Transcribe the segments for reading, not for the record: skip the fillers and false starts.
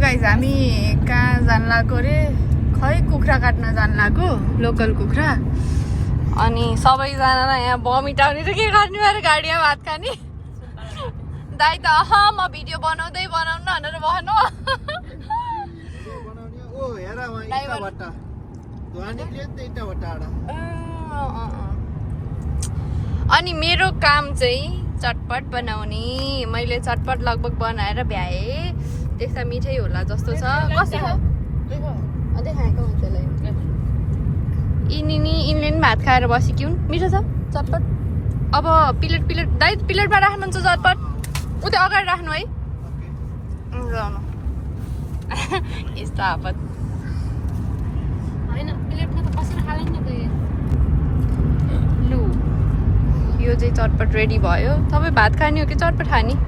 Guys हामी कहाँ जान लागेको रे खै कुखुरा काट्न जान लागेको लोकल कुखुरा अनि सबैजनालाई यहाँ बमिट आउने र के गर्ने भएर गाडीमा भात खाने दाइ त म भिडियो बनाउँदै बनाउनु भनेर भन्नु अनि मेरो काम चाहिँ चटपट बनाउने मैले चटपट लगभग बनाएर भ्याएँ देख्दा मिठै होला जस्तो छ कस्तो छ अझै खाएको हुन्छ यिनी यिनले नि भात खाएर बसेक्यौँ मिठो छ चटपट अब प्लेट दाइ प्लेटमा राख्नुहुन्छ चटपट उतै अगाडि राख्नु है यस्तो आपत होइन प्लेटमा त कसरी खालाइन त लु यो चाहिँ चटपट रेडी भयो तपाईँ भात खाने हो कि चटपट खाने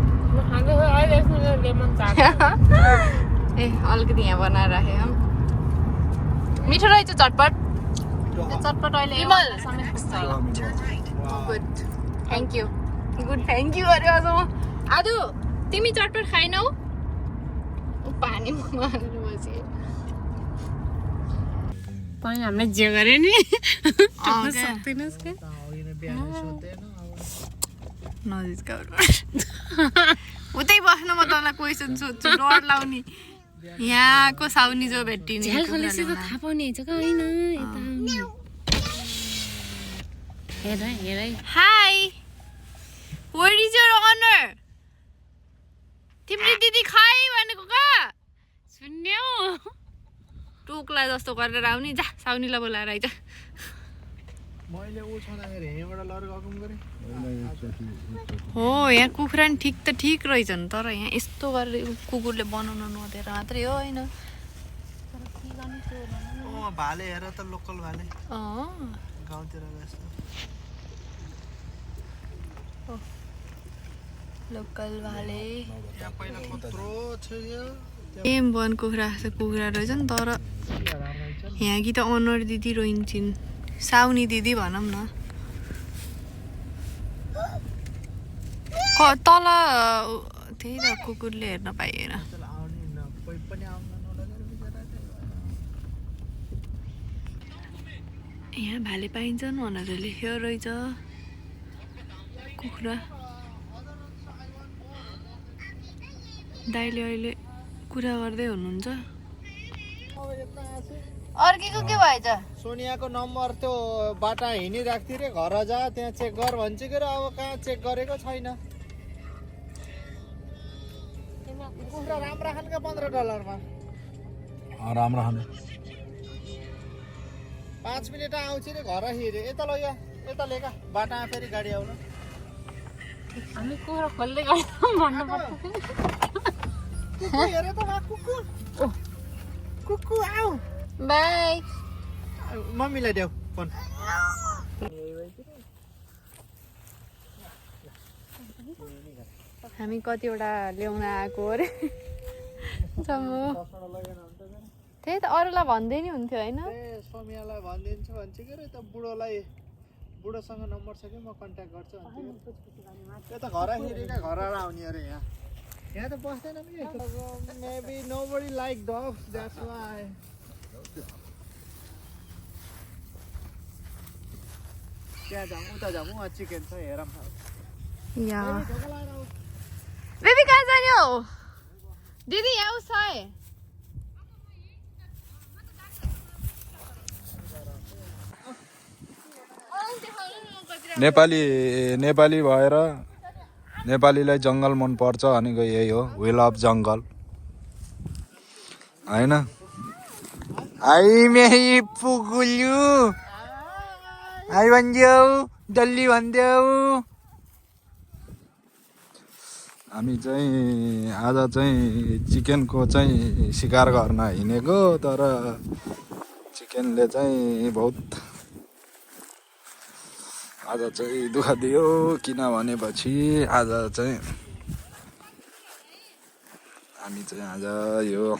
ए अलिकति यहाँ बनाएर राखेँ हम मिठो रहेछ चटपट चटपट अहिले गुड थ्याङ्क यू अरे अझ आदु तिमी चटपट खाएनौ पानी बसेँ पनि हामीले जे गरे नि उतै बस्नु म तँलाई क्वेसन सोध्छु डर लाउने यहाँको साउनी जो भेटिने थाहा पाउने छ का होइन हेर hi where is your honour तिम्रो दिदी खाइ भनेको कहाँ सुन्यौ टोक्ला जस्तो गरेर आउने जा साउनीलाई बोलाएर आइज हो यहाँ कुखुरा नि ठिक रहेछ नि तर यहाँ यस्तो गरेर कुकुरले बनाउनु नदिएर मात्रै हो होइन भाले हेर त लोकल भाले गाउँतिर लोकल भाले यहाँ पहिला कत्रो छ यो एम वन कुखुरा रहेछ नि तर यहाँ कि त अनर दिदी रहन्छन् साउनी दिदी भनौँ न तल त्यही त कुकुरले हेर्न पाइएन यहाँ भाले पाइन्छन् भनेर लेख्यो रहेछ कुखुरा दाइले अहिले कुरा गर्दै हुनुहुन्छ अर्कीको के भएछ सोनियाको नम्बर त्यो बाटा हिँडिरहेको थिएँ रे घर जा त्यहाँ चेक गर भन्छ कि र अब कहाँ चेक गरेको छैन कुखुरा राम्रो खाने $15 राम्रो खाने 5 मिनट आउँछ रे घर हिँडे यता ल यता लेका बाटामा फेरि गाडी आउनु हामी कुखुरा खोल्दै गयौँ भन्नु पर्छ कुकु हेर त कुकु आऊ बाई मम्मीलाई देऊ फोन हामी कतिवटा ल्याउन आएको अरे त्यही त अरूलाई भन्दै नि हुन्थ्यो होइन सोमियालाई भनिदिन्छु भन्छ कि त बुढोसँग नम्बर छ कि म कन्ट्याक्ट गर्छु त्यो त घर हिँडेका घर आउने अरे यहाँ त बस्दैन नि maybe nobody like dogs that's why त्यहाँ जाऊँ उता जाऊँ वहाँ चिकन छ हेरौँ या बेबी कहाँ जाने हो दिदी यहाँ उस है नेपाली भएर नेपालीलाई जङ्गल मन पर्छ भनेको यही हो वी लभ जङ्गल होइन आई मेही पुगुल्यु आई भनिदेऊ डल्ली भनिदेऊ हामी चाहिँ आज चाहिँ चिकनको चाहिँ शिकार गर्न हिँडेको तर चिकनले चाहिँ बहुत आज चाहिँ दुःख दियो किन भनेपछि आज चाहिँ हामी चाहिँ आज यो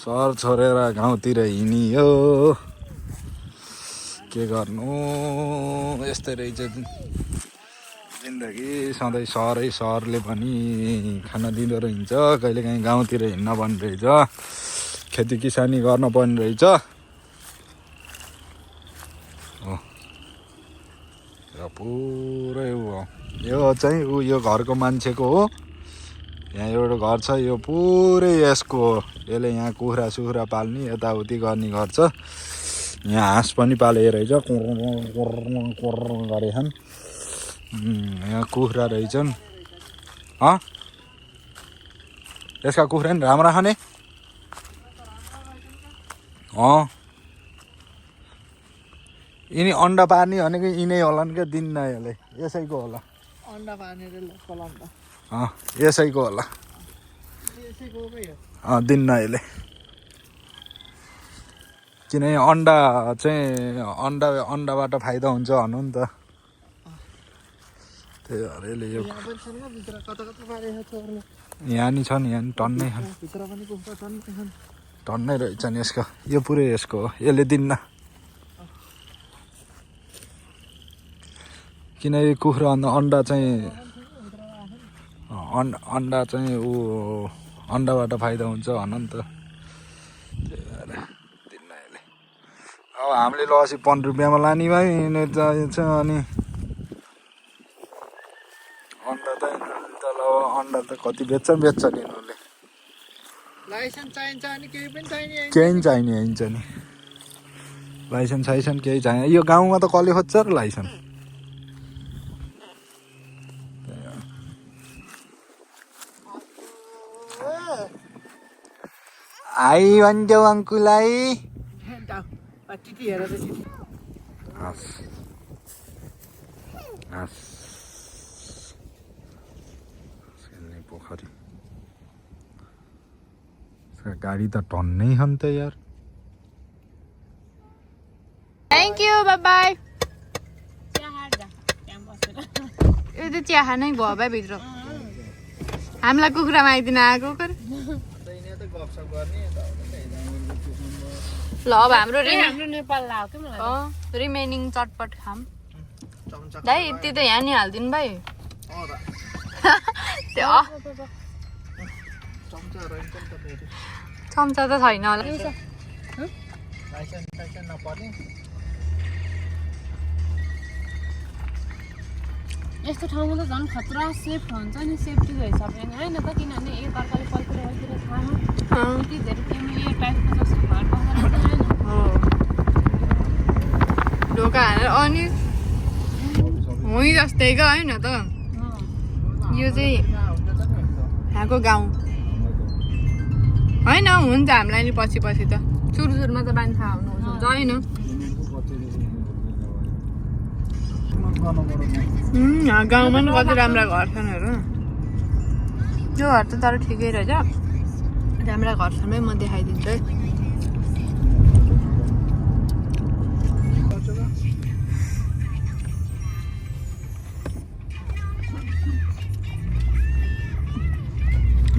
सहर छोडेर गाउँतिर हिँडियो के गर्नु यस्तै रहेछ जिन्दगी सधैँ सहरले पनि खाना दिँदो रहन्छ, कहिलेकाहीँ गाउँतिर हिँड्न पर्ने रहेछ, खेती किसानी गर्न पर्ने रहेछ। पुरै यो चाहिँ यो घरको मान्छेको हो। यहाँ एउटा घर छ, यो पुरै यसको हो। यसले यहाँ कुखुरा सुखुरा पाल्ने यताउति गर्ने गर्छ। यहाँ हाँस पनि पालेको रहेछ, गरेछन्। यहाँ कुखुरा रहेछन्। यसका कुखुरा नि राम्रा खाने। यिनी अन्डा पार्ने भनेको यिनै होलान् क्या, दिन्न यसले, यसैको होला। अन्डा पार्नेले पलाउँदा यसैको होला, दिन्न यसले। किनकि अन्डा चाहिँ अन्डाबाट फाइदा हुन्छ भनौँ नि त, त्यही भएर यसले यो यहाँ नि छन्, यहाँ नि टन्नै छन्, टन्नै रहेछन् यसको। यो पुरै यसको हो, यसले दिन्न। किनकि कुखुरा अन्डा चाहिँ अन्डाबाट फाइदा हुन्छ भन नि त, त्यही भएर दिन्न यसले। अब हामीले ल अस्ति 15 रुपियाँमा लाने भाइ चाहिन्छ, अनि अन्डा त अन्डा त कति बेच्छ नि यिनीहरूले। लाइसेन्स चाहिन्छ अनि केही पनि चाहिने, केही नि चाहिने हुन्छ नि, लाइसेन्स साइसेन्स केही चाहिने। यो गाउँमा त कसले खोज्छ र लाइसेन्स। आई भन्छौ अङ्कुलाई। पोखरी गाडी त टन्नै छन् त यार। Thank you, by by. यो त चिया खानै भयो भाइ भित्र। हामीलाई कुखुरा मागिदिन आएको कर। ल अब हाम्रो नेपाल लाग्यो के मलाई। रिमेनिङ चटपट खाम दाइ। यति त यहाँ नि हालिदिनु भाइ। त्यो चम्चा त छैन होला। यस्तो ठाउँमा त झन् खतरा सेफ हुन्छ नि, सेफ्टीको हिसाबले होइन त, किनभने यो तरकारी पल्तिर खानु यति धेरै तिमीले टाइपको जस्तो घर बसेर ढोका हालेर अनि हुँ जस्तै क्या होइन त। यो चाहिँ यहाँको गाउँ होइन, हुन्छ हामीलाई नि पछि पछि त। सुरुमा त बानी थाहा हुनुहुन्छ होइन। गाउँमा नि कति राम्रा घर छन् हेर। यो घर त तर ठिकै रहेछ, राम्रा घर छन् है। म देखाइदिन्छु है।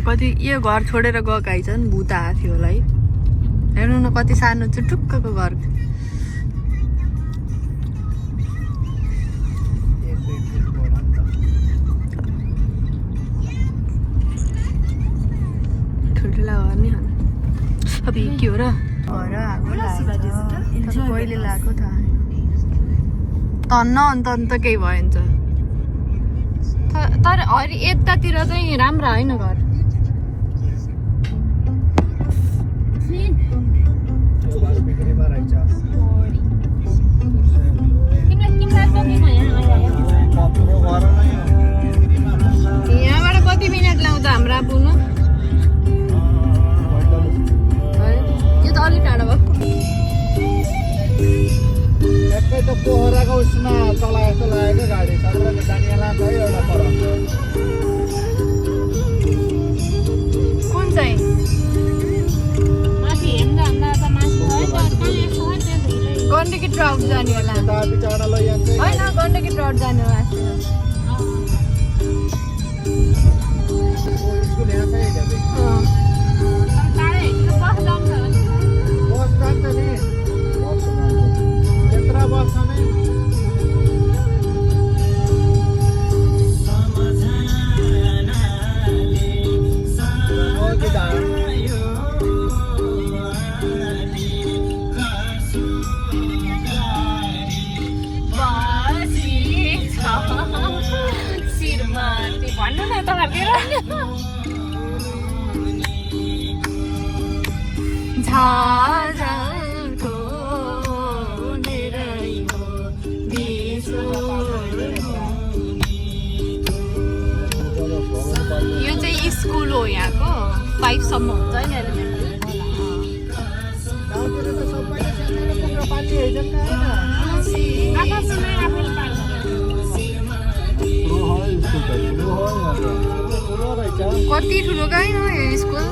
कति यो घर छोडेर गएका छन्, भूत आएको थियो होला है। हेर्नु न कति सानो चुटुक्कको घर। ठुल्ठुला घर नि अब के हो र। घर कहिले लगाएको थाहा तन्न अन्त केही भयो नि त। तर यतातिर चाहिँ राम्रो होइन घर। यहाँबाट कति मिनट लाउँछ हाम्रो पुग्नु? यो त अलिक टाढो भयो। एकै त पोखराको उसमा चलाएको लागेको गाडी जानिएला है एउटा पर। कुन चाहिँ माथि हेर्दा त मासु है गण्डकी ट्राउट जाने होला बिचरा लैजान्छ होइन, गण्डकी ट्राउट जाने होला। स्कुल यहाँ छ बस जान्छ नि, यत्रा बस छ नि। फर्केर झाझलको निरै हो बिछोड। यो चाहिँ स्कुल हो यहाँको 5 सम्म हुन्छ नि एलिमेन्ट्री। गाउँतिर त सबैले सानो कुखुरा पाल्ने हैछन् नि हैन आफूलाई आफैले पाल्छ ठुलो रहेछ कति ठुलो गाई हो यो स्कुल।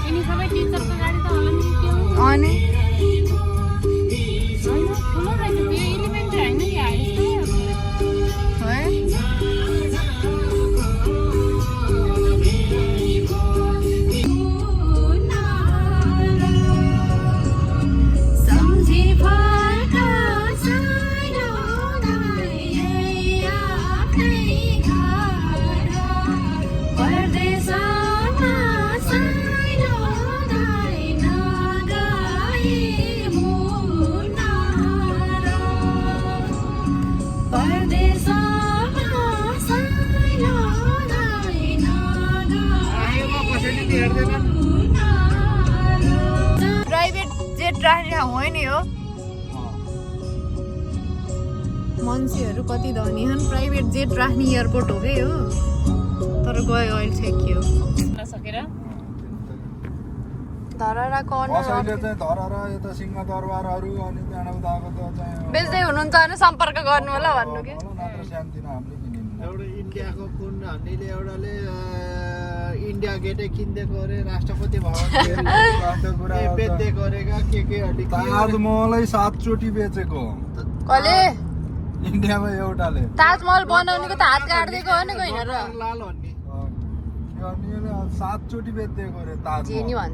यिनी सबै टिचरको गाडी त होला नि के हो अनि ठुलो रहेछ त्यो एलिमेन्ट्री होइन कि हाई स्कुल है प्राइभेट जेट राख्ने ठाउँ हो नि हो। मान्छेहरू कति धनी छन्, प्राइभेट जेट राख्ने एयरपोर्ट हो कि हो। तर गयो अहिले ठेकियो नसकेर धरहरा कसैले चाहिँ धरहरा यता सिंहदरबारहरू अनि त्यहाँबाट उताको त चाहिँ बेच्दै हुनुहुन्छ भने सम्पर्क गर्नु होला भन्नु कि नत्र सानोतिनो हामीले किनिदिनु। एउटा इन्डियाको कुन हन्नीले एउटाले इन्डिया गेटै किनिदिएको अरे राष्ट्रपति भवन बेचिदिएको अरेका के अलि ताजमहलै 7 चोटि बेचेको कसले इन्डियामा एउटाले। ताजमहल बनाउनेको त हात काट्दिएको हो नि होइन र लाल भन्ने 7 चोटि बेचिदिएको अरे ताजमहल। जे नि भन्छ।